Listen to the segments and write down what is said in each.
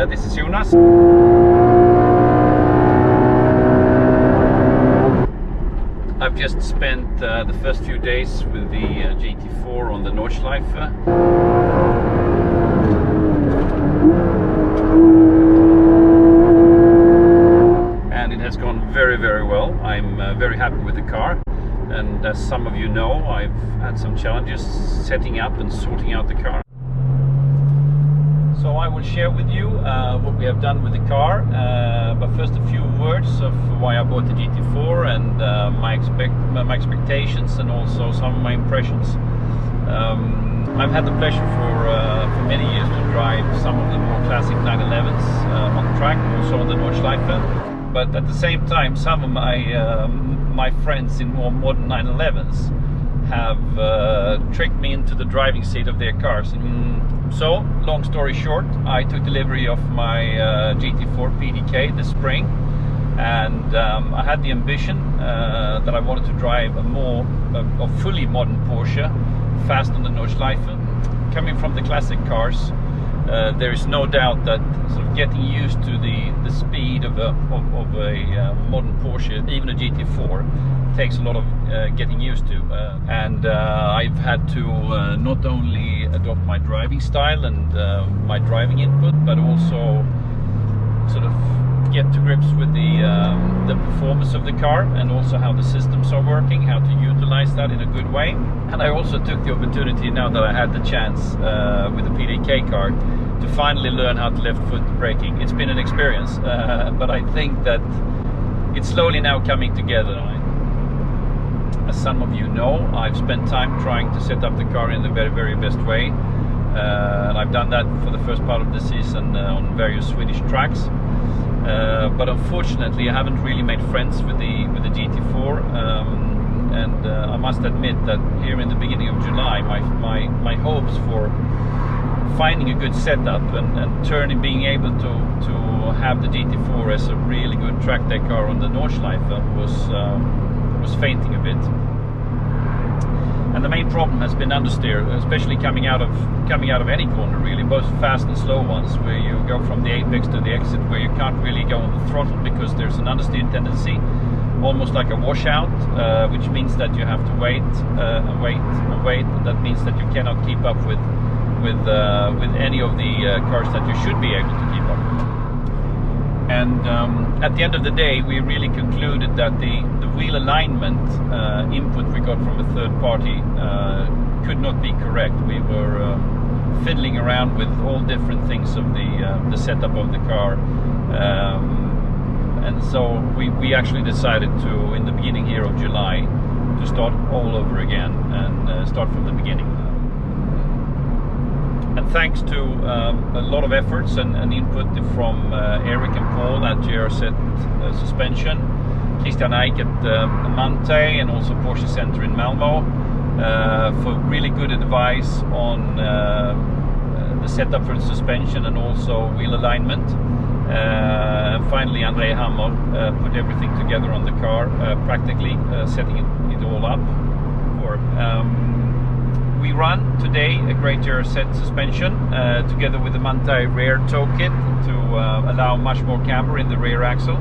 this is Jonas. I've just spent the first few days with the GT4 on the Nordschleife. And it has gone very, very well. I'm very happy with the car. And as some of you know, I've had some challenges setting up and sorting out the car. So I will share with you what we have done with the car, but first a few words of why I bought the GT4 and my expectations and also some of my impressions. I've had the pleasure for many years to drive some of the more classic 911s on track, also on the Nordschleife. But at the same time, some of my friends in more modern 911s have tricked me into the driving seat of their cars. So, long story short, I took delivery of my GT4 PDK this spring, and I had the ambition that I wanted to drive a fully modern Porsche, fast on the Nordschleife. Coming from the classic cars, there is no doubt that sort of getting used to the speed of a modern Porsche, even a GT4, takes a lot of getting used to. And I've had to not only adopt my driving style and my driving input, but also sort of get to grips with the performance of the car and also how the systems are working, how to utilize that in a good way. And I also took the opportunity, now that I had the chance with the PDK car, to finally learn how to left foot braking. It's been an experience, but I think that it's slowly now coming together. As some of you know, I've spent time trying to set up the car in the very, very best way. And I've done that for the first part of the season on various Swedish tracks. But unfortunately, I haven't really made friends with the GT4. And I must admit that here in the beginning of July, my hopes for finding a good setup and being able to have the GT4 as a really good track day car on the Nordschleife was fainting a bit. And the main problem has been understeer, especially coming out of any corner, really, both fast and slow ones, where you go from the apex to the exit, where you can't really go on the throttle because there's an understeer tendency, almost like a washout, which means that you have to wait and wait and wait. And that means that you cannot keep up with any of the cars that you should be able to keep up with. And at the end of the day, we really concluded that the wheel alignment input we got from a third party could not be correct. We were fiddling around with all different things of the setup of the car, and so we actually decided to, in the beginning here of July, to start all over again and start from the beginning. And thanks to a lot of efforts and input from Eric and Paul at GRZ Suspension, Christian Eik at Manthey, and also Porsche Center in Malmo, for really good advice on the setup for the suspension and also wheel alignment. Finally, André Hammer put everything together on the car, practically setting it all up. We run today a great GRZ suspension together with the Manthey rear toe kit to allow much more camber in the rear axle.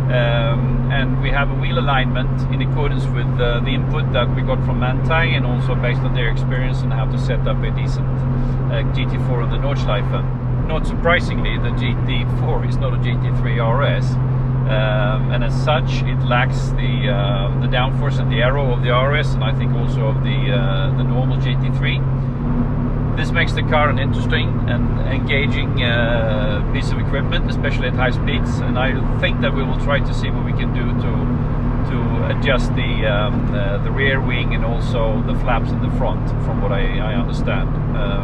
And we have a wheel alignment in accordance with the input that we got from Manthey, and also based on their experience on how to set up a decent GT4 on the Nordschleife. Not surprisingly, the GT4 is not a GT3 RS, and as such it lacks the downforce and the aero of the RS, and I think also of the normal GT3. This makes the car an interesting and engaging piece of equipment, especially at high speeds, and I think that we will try to see what we can do to adjust the rear wing and also the flaps in the front, from what I understand.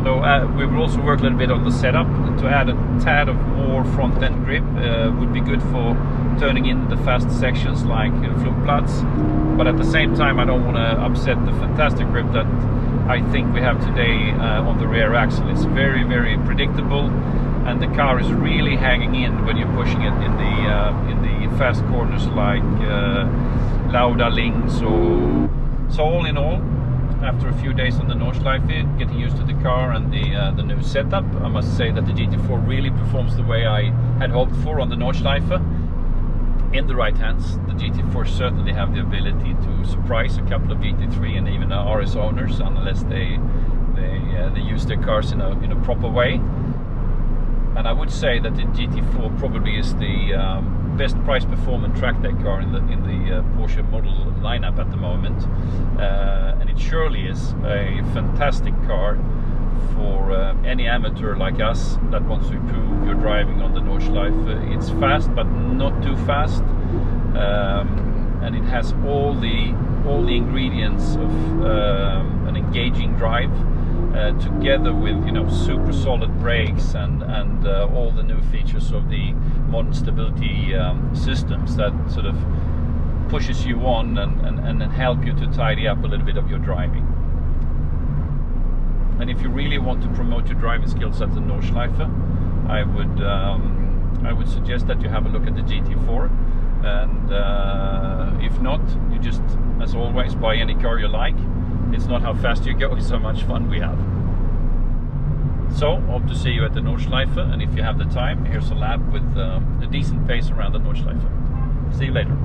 So we will also work a little bit on the setup to add a tad of more front end grip. Would be good for turning in the fast sections like Flugplatz, but at the same time I don't want to upset the fantastic grip that I think we have today on the rear axle. It's very, very predictable, and the car is really hanging in when you're pushing it in the fast corners like Lauda Ling. So all in all, after a few days on the Nordschleife, getting used to the car and the new setup, I must say that the GT4 really performs the way I had hoped for on the Nordschleife. In the right hands, the GT4 certainly have the ability to surprise a couple of GT3 and even RS owners, unless they use their cars in a proper way. And I would say that the GT4 probably is the best price performance track day car in the Porsche model lineup at the moment, and it surely is a fantastic car for any amateur like us that wants to improve your driving on the Nordschleife. It's fast, but not too fast, and it has all the ingredients of an engaging drive, together with super solid brakes and all the new features of the modern stability systems that sort of pushes you on and help you to tidy up a little bit of your driving. And if you really want to promote your driving skills at the Nordschleife, I would suggest that you have a look at the GT4, and if not, you just, as always, buy any car you like. It's not how fast you go, it's how much fun we have. So, hope to see you at the Nordschleife, and if you have the time, here's a lap with a decent pace around the Nordschleife. See you later.